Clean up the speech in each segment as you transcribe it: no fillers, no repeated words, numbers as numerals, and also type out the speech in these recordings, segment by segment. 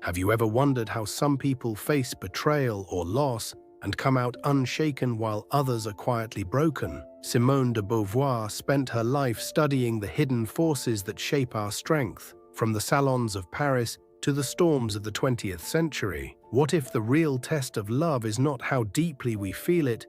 Have you ever wondered how some people face betrayal or loss and come out unshaken while others are quietly broken? Simone de Beauvoir spent her life studying the hidden forces that shape our strength, from the salons of Paris to the storms of the 20th century. What if the real test of love is not how deeply we feel it,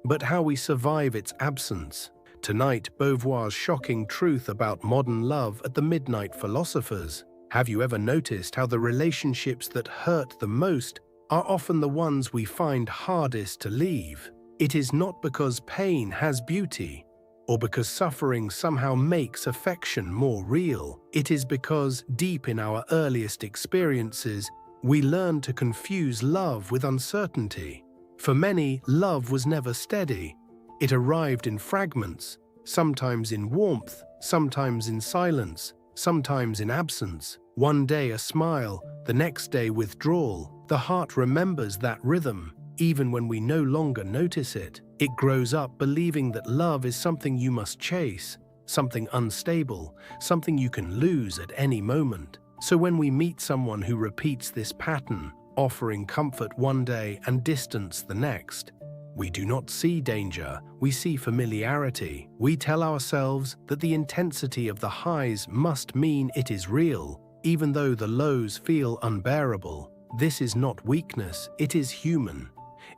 but how we survive its absence? Tonight, Beauvoir's shocking truth about modern love at the Midnight Philosophers. Have you ever noticed how the relationships that hurt the most are often the ones we find hardest to leave? It is not because pain has beauty, or because suffering somehow makes affection more real. It is because, deep in our earliest experiences, we learn to confuse love with uncertainty. For many, love was never steady. It arrived in fragments, sometimes in warmth, sometimes in silence, sometimes in absence. One day a smile, the next day withdrawal. The heart remembers that rhythm, even when we no longer notice it. It grows up believing that love is something you must chase, something unstable, something you can lose at any moment. So when we meet someone who repeats this pattern, offering comfort one day and distance the next, we do not see danger, we see familiarity. We tell ourselves that the intensity of the highs must mean it is real, even though the lows feel unbearable. This is not weakness, it is human.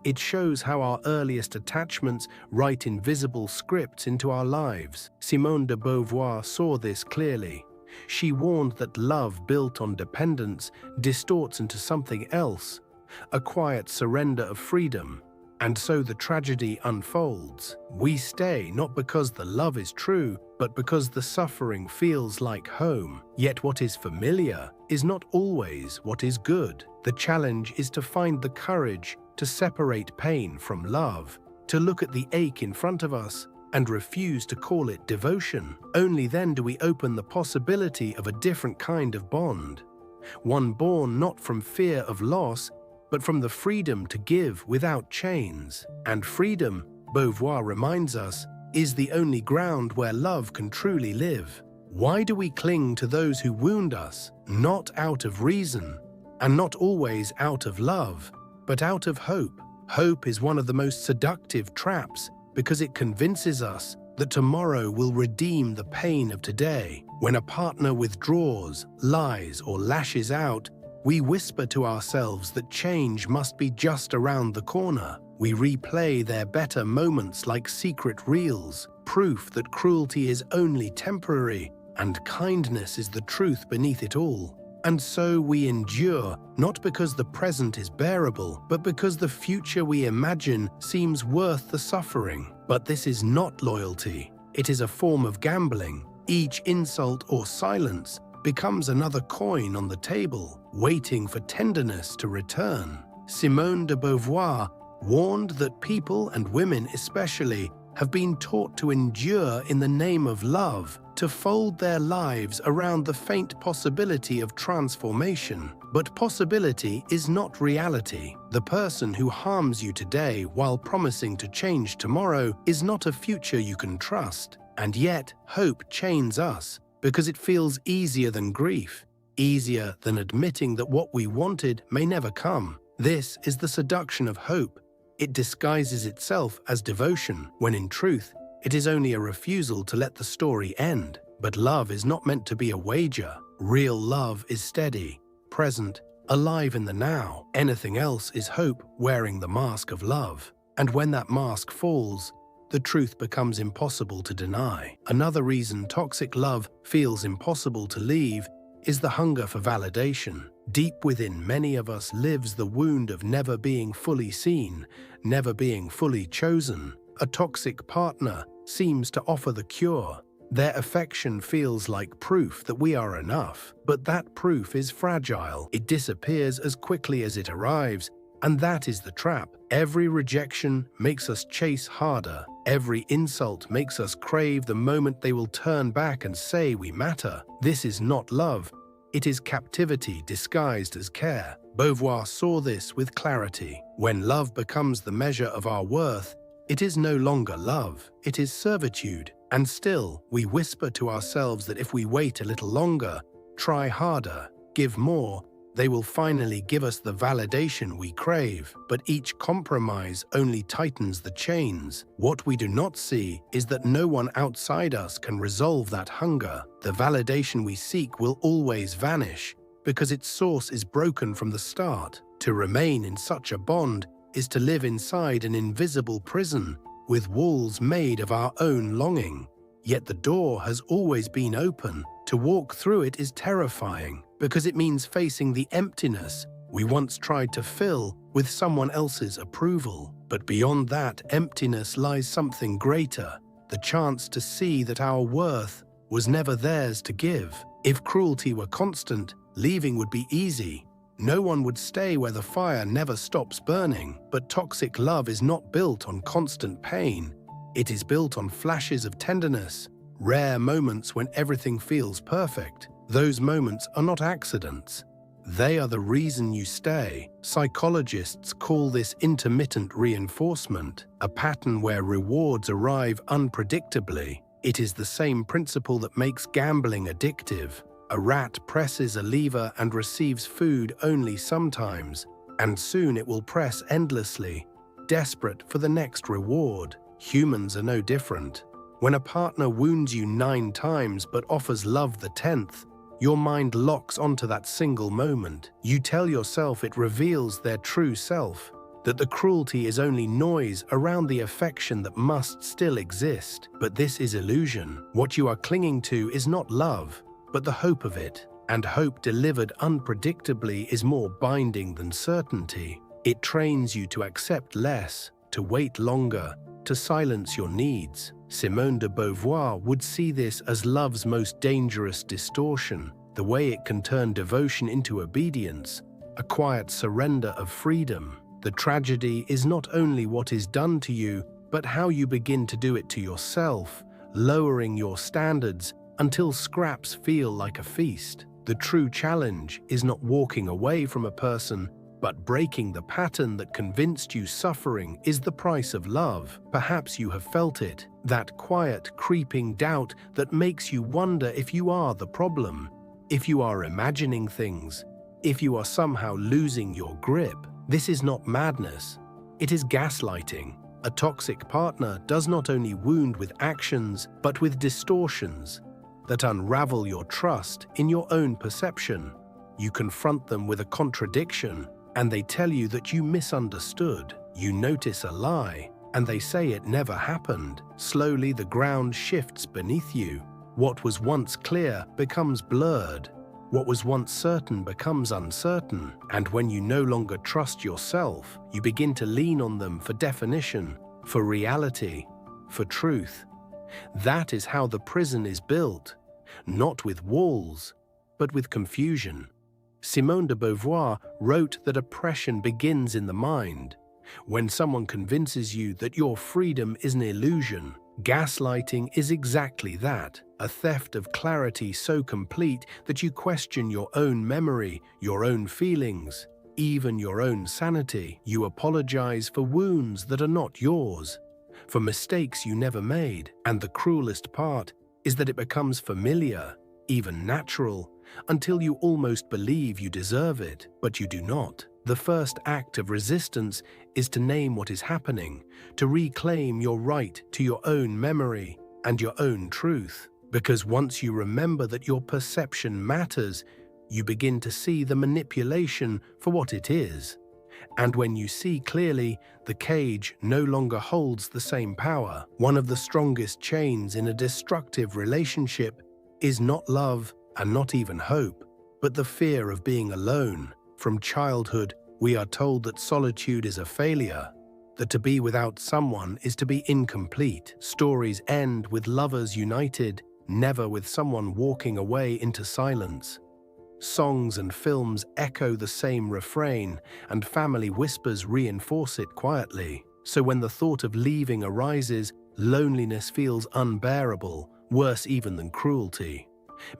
It shows how our earliest attachments write invisible scripts into our lives. Simone de Beauvoir saw this clearly. She warned that love built on dependence distorts into something else, a quiet surrender of freedom. And so the tragedy unfolds. We stay not because the love is true, but because the suffering feels like home. Yet what is familiar is not always what is good. The challenge is to find the courage to separate pain from love, to look at the ache in front of us and refuse to call it devotion. Only then do we open the possibility of a different kind of bond, one born not from fear of loss, but from the freedom to give without chains. And freedom, Beauvoir reminds us, is the only ground where love can truly live. Why do we cling to those who wound us? Not out of reason, and not always out of love, but out of hope. Hope is one of the most seductive traps because it convinces us that tomorrow will redeem the pain of today. When a partner withdraws, lies, or lashes out, we whisper to ourselves that change must be just around the corner. We replay their better moments like secret reels, proof that cruelty is only temporary and kindness is the truth beneath it all. And so we endure, not because the present is bearable, but because the future we imagine seems worth the suffering. But this is not loyalty. It is a form of gambling. Each insult or silence becomes another coin on the table, waiting for tenderness to return. Simone de Beauvoir warned that people, and women especially, have been taught to endure in the name of love, to fold their lives around the faint possibility of transformation. But possibility is not reality. The person who harms you today while promising to change tomorrow is not a future you can trust. And yet, hope chains us, because it feels easier than grief, easier than admitting that what we wanted may never come. This is the seduction of hope. It disguises itself as devotion, when in truth, it is only a refusal to let the story end. But love is not meant to be a wager. Real love is steady, present, alive in the now. Anything else is hope wearing the mask of love. And when that mask falls, the truth becomes impossible to deny. Another reason toxic love feels impossible to leave is the hunger for validation. Deep within many of us lives the wound of never being fully seen, never being fully chosen. A toxic partner seems to offer the cure. Their affection feels like proof that we are enough. But that proof is fragile. It disappears as quickly as it arrives, and that is the trap. Every rejection makes us chase harder. Every insult makes us crave the moment they will turn back and say we matter. This is not love. It is captivity disguised as care. Beauvoir saw this with clarity. When love becomes the measure of our worth, it is no longer love, it is servitude. And still, we whisper to ourselves that if we wait a little longer, try harder, give more, They will finally give us the validation we crave, but each compromise only tightens the chains. What we do not see is that no one outside us can resolve that hunger. The validation we seek will always vanish because its source is broken from the start. To remain in such a bond is to live inside an invisible prison with walls made of our own longing. Yet the door has always been open. To walk through it is terrifying because it means facing the emptiness we once tried to fill with someone else's approval. But beyond that emptiness lies something greater, the chance to see that our worth was never theirs to give. If cruelty were constant, leaving would be easy. No one would stay where the fire never stops burning. But toxic love is not built on constant pain. It is built on flashes of tenderness, rare moments when everything feels perfect. Those moments are not accidents. They are the reason you stay. Psychologists call this intermittent reinforcement, a pattern where rewards arrive unpredictably. It is the same principle that makes gambling addictive. A rat presses a lever and receives food only sometimes, and soon it will press endlessly, desperate for the next reward. Humans are no different. When a partner wounds you 9 times but offers love the 10th, your mind locks onto that single moment. You tell yourself it reveals their true self, that the cruelty is only noise around the affection that must still exist. But this is illusion. What you are clinging to is not love, but the hope of it. And hope delivered unpredictably is more binding than certainty. It trains you to accept less, to wait longer, to silence your needs. Simone de Beauvoir would see this as love's most dangerous distortion, the way it can turn devotion into obedience, a quiet surrender of freedom. The tragedy is not only what is done to you, but how you begin to do it to yourself, lowering your standards until scraps feel like a feast. The true challenge is not walking away from a person, but breaking the pattern that convinced you suffering is the price of love. Perhaps you have felt it, that quiet, creeping doubt that makes you wonder if you are the problem, if you are imagining things, if you are somehow losing your grip. This is not madness, it is gaslighting. A toxic partner does not only wound with actions, but with distortions that unravel your trust in your own perception. You confront them with a contradiction, and they tell you that you misunderstood. You notice a lie, and they say it never happened. Slowly the ground shifts beneath you. What was once clear becomes blurred. What was once certain becomes uncertain. And when you no longer trust yourself, you begin to lean on them for definition, for reality, for truth. That is how the prison is built, not with walls, but with confusion. Simone de Beauvoir wrote that oppression begins in the mind. When someone convinces you that your freedom is an illusion, gaslighting is exactly that, a theft of clarity so complete that you question your own memory, your own feelings, even your own sanity. You apologize for wounds that are not yours, for mistakes you never made. And the cruelest part is that it becomes familiar, even natural, until you almost believe you deserve it, but you do not. The first act of resistance is to name what is happening, to reclaim your right to your own memory and your own truth. Because once you remember that your perception matters, you begin to see the manipulation for what it is. And when you see clearly, the cage no longer holds the same power. One of the strongest chains in a destructive relationship is not love and not even hope, but the fear of being alone. From childhood, we are told that solitude is a failure, that to be without someone is to be incomplete. Stories end with lovers united, never with someone walking away into silence. Songs and films echo the same refrain, and family whispers reinforce it quietly. So when the thought of leaving arises, loneliness feels unbearable, worse even than cruelty.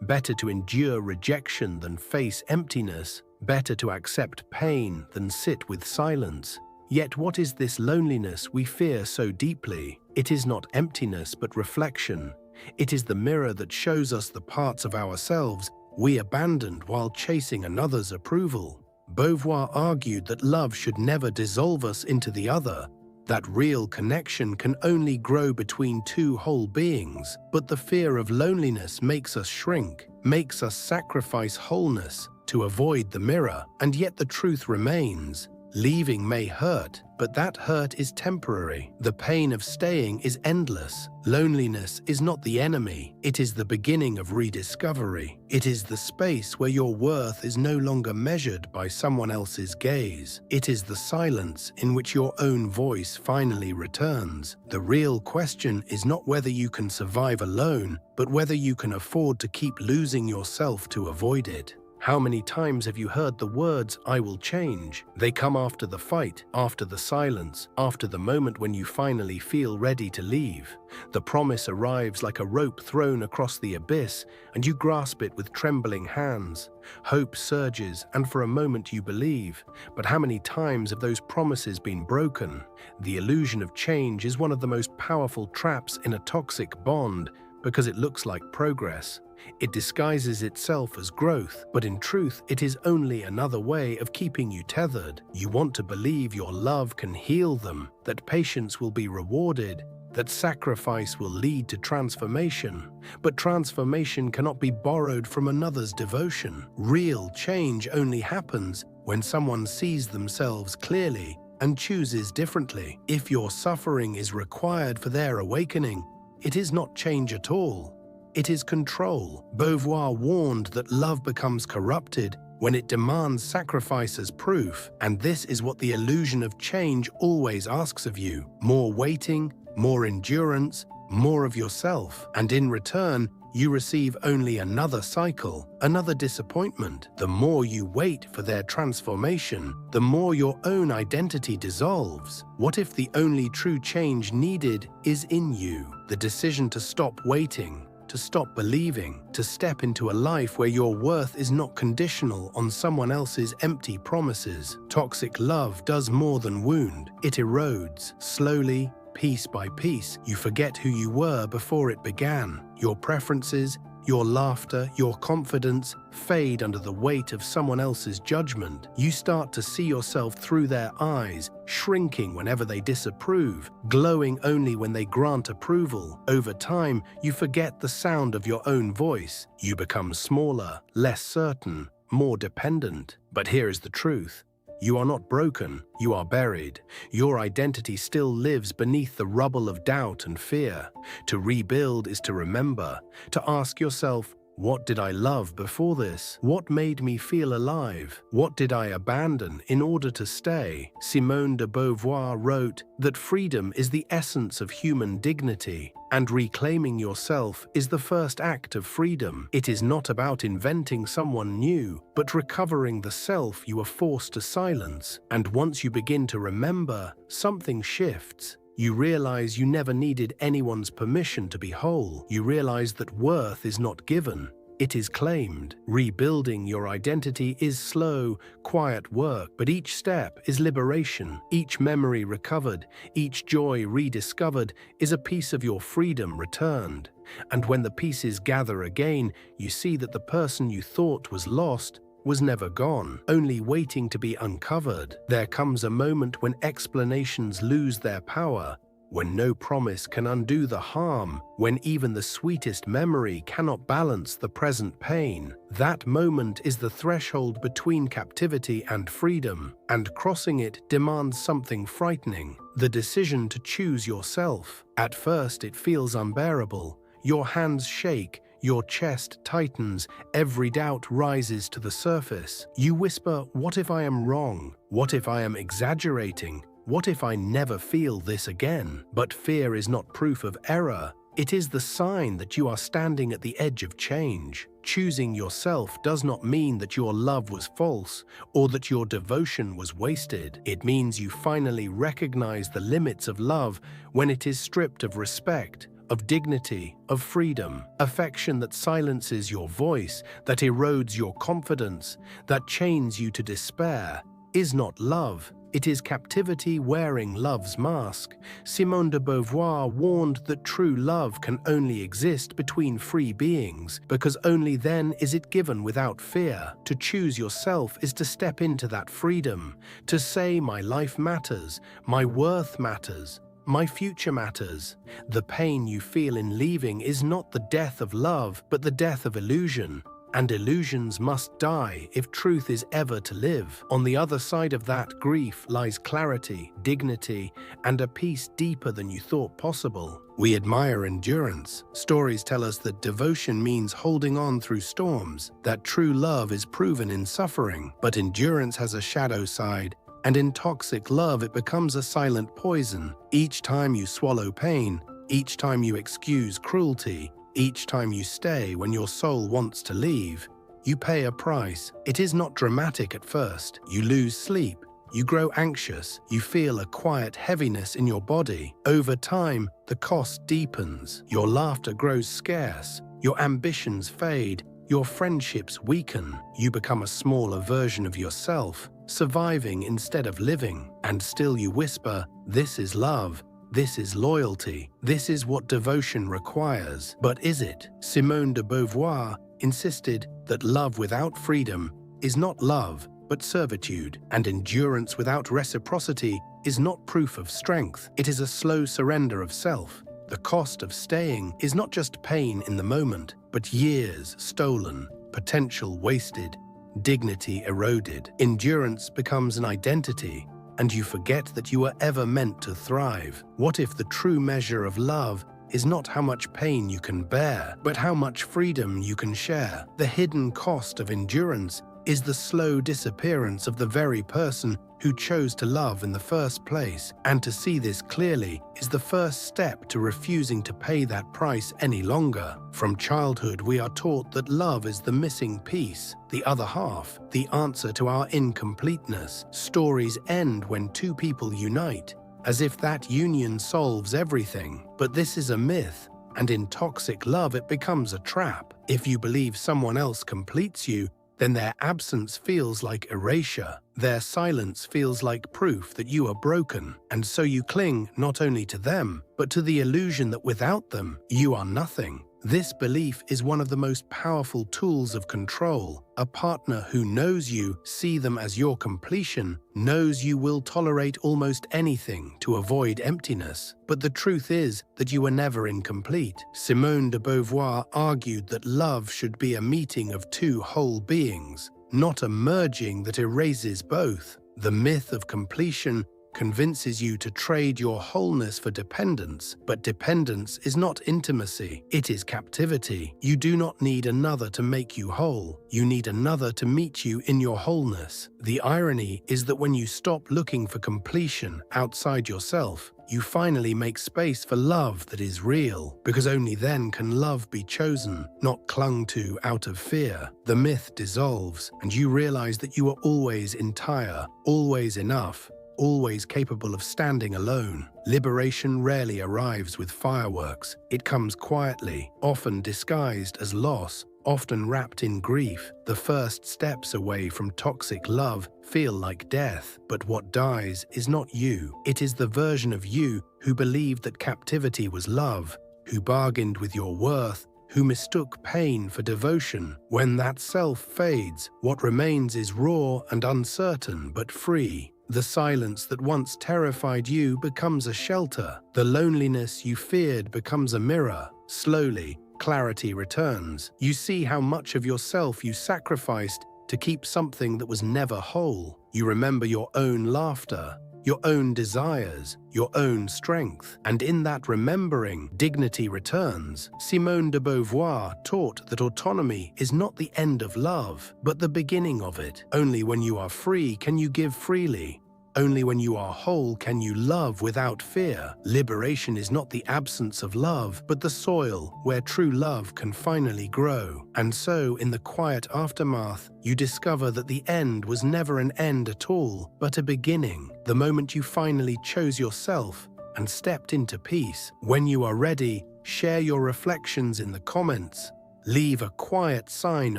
Better to endure rejection than face emptiness. Better to accept pain than sit with silence. Yet what is this loneliness we fear so deeply? It is not emptiness but reflection. It is the mirror that shows us the parts of ourselves we abandoned while chasing another's approval. Beauvoir argued that love should never dissolve us into the other, that real connection can only grow between two whole beings, but the fear of loneliness makes us shrink, makes us sacrifice wholeness to avoid the mirror, and yet the truth remains. Leaving may hurt, but that hurt is temporary. The pain of staying is endless. Loneliness is not the enemy. It is the beginning of rediscovery. It is the space where your worth is no longer measured by someone else's gaze. It is the silence in which your own voice finally returns. The real question is not whether you can survive alone, but whether you can afford to keep losing yourself to avoid it. How many times have you heard the words, "I will change"? They come after the fight, after the silence, after the moment when you finally feel ready to leave. The promise arrives like a rope thrown across the abyss, and you grasp it with trembling hands. Hope surges, and for a moment you believe. But how many times have those promises been broken? The illusion of change is one of the most powerful traps in a toxic bond, because it looks like progress. It disguises itself as growth, but in truth, it is only another way of keeping you tethered. You want to believe your love can heal them, that patience will be rewarded, that sacrifice will lead to transformation. But transformation cannot be borrowed from another's devotion. Real change only happens when someone sees themselves clearly and chooses differently. If your suffering is required for their awakening, it is not change at all. It is control. Beauvoir warned that love becomes corrupted when it demands sacrifice as proof, and this is what the illusion of change always asks of you. More waiting, more endurance, more of yourself, and in return, you receive only another cycle, another disappointment. The more you wait for their transformation, the more your own identity dissolves. What if the only true change needed is in you? The decision to stop waiting, to stop believing, to step into a life where your worth is not conditional on someone else's empty promises. Toxic love does more than wound. It erodes, slowly, piece by piece. You forget who you were before it began. Your preferences, your laughter, your confidence fade under the weight of someone else's judgment. You start to see yourself through their eyes, shrinking whenever they disapprove, glowing only when they grant approval. Over time, you forget the sound of your own voice. You become smaller, less certain, more dependent. But here is the truth. You are not broken, you are buried. Your identity still lives beneath the rubble of doubt and fear. To rebuild is to remember, to ask yourself, what did I love before this? What made me feel alive? What did I abandon in order to stay? Simone de Beauvoir wrote that freedom is the essence of human dignity, and reclaiming yourself is the first act of freedom. It is not about inventing someone new, but recovering the self you were forced to silence. And once you begin to remember, something shifts. You realize you never needed anyone's permission to be whole. You realize that worth is not given, it is claimed. Rebuilding your identity is slow, quiet work, but each step is liberation. Each memory recovered, each joy rediscovered is a piece of your freedom returned. And when the pieces gather again, you see that the person you thought was lost was never gone, only waiting to be uncovered. There comes a moment when explanations lose their power, when no promise can undo the harm, when even the sweetest memory cannot balance the present pain. That moment is the threshold between captivity and freedom, and crossing it demands something frightening: the decision to choose yourself. At first it feels unbearable. Your hands shake, your chest tightens, every doubt rises to the surface. You whisper, what if I am wrong? What if I am exaggerating? What if I never feel this again? But fear is not proof of error. It is the sign that you are standing at the edge of change. Choosing yourself does not mean that your love was false or that your devotion was wasted. It means you finally recognize the limits of love when it is stripped of respect, of dignity, of freedom. Affection that silences your voice, that erodes your confidence, that chains you to despair, is not love, It is captivity wearing love's mask. Simone de Beauvoir warned that true love can only exist between free beings, because only then is it given without fear. To choose yourself is to step into that freedom, to say, my life matters, my worth matters, my future matters. The pain you feel in leaving is not the death of love, but the death of illusion. And illusions must die if truth is ever to live. On the other side of that grief lies clarity, dignity, and a peace deeper than you thought possible. We admire endurance. Stories tell us that devotion means holding on through storms, that true love is proven in suffering. But endurance has a shadow side, and in toxic love it becomes a silent poison. Each time you swallow pain, each time you excuse cruelty, each time you stay when your soul wants to leave, you pay a price. It is not dramatic at first. You lose sleep, you grow anxious, you feel a quiet heaviness in your body. Over time, the cost deepens. Your laughter grows scarce, your ambitions fade, your friendships weaken. You become a smaller version of yourself, surviving instead of living. And still you whisper, "This is love. This is loyalty. This is what devotion requires." But is it? Simone de Beauvoir insisted that love without freedom is not love, but servitude, and endurance without reciprocity is not proof of strength. It is a slow surrender of self. The cost of staying is not just pain in the moment, but years stolen, potential wasted, dignity eroded. Endurance becomes an identity, and you forget that you were ever meant to thrive. What if the true measure of love is not how much pain you can bear, but how much freedom you can share? The hidden cost of endurance is the slow disappearance of the very person who chose to love in the first place. And to see this clearly is the first step to refusing to pay that price any longer. From childhood, we are taught that love is the missing piece, the other half, the answer to our incompleteness. Stories end when two people unite, as if that union solves everything. But this is a myth, and in toxic love it becomes a trap. If you believe someone else completes you, then their absence feels like erasure. Their silence feels like proof that you are broken. And so you cling not only to them, but to the illusion that without them, you are nothing. This belief is one of the most powerful tools of control. A partner who knows you, see them as your completion, knows you will tolerate almost anything to avoid emptiness. But the truth is that you were never incomplete. Simone de Beauvoir argued that love should be a meeting of two whole beings, not a merging that erases both. The myth of completion convinces you to trade your wholeness for dependence, but dependence is not intimacy, it is captivity. You do not need another to make you whole, you need another to meet you in your wholeness. The irony is that when you stop looking for completion outside yourself, you finally make space for love that is real, because only then can love be chosen, not clung to out of fear. The myth dissolves, and you realize that you are always entire, always enough, always capable of standing alone. Liberation rarely arrives with fireworks. It comes quietly, often disguised as loss, often wrapped in grief. The first steps away from toxic love feel like death, but what dies is not you. It is the version of you who believed that captivity was love, who bargained with your worth, who mistook pain for devotion. When that self fades, what remains is raw and uncertain but free. The silence that once terrified you becomes a shelter. The loneliness you feared becomes a mirror. Slowly, clarity returns. You see how much of yourself you sacrificed to keep something that was never whole. You remember your own laughter, your own desires, your own strength. And in that remembering, dignity returns. Simone de Beauvoir taught that autonomy is not the end of love, but the beginning of it. Only when you are free can you give freely. Only when you are whole can you love without fear. Liberation is not the absence of love, but the soil where true love can finally grow. And so, in the quiet aftermath, you discover that the end was never an end at all, but a beginning. The moment you finally chose yourself and stepped into peace. When you are ready, share your reflections in the comments. Leave a quiet sign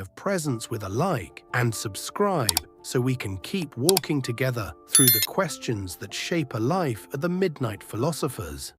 of presence with a like, and subscribe so we can keep walking together through the questions that shape a life at the Midnight Philosophers.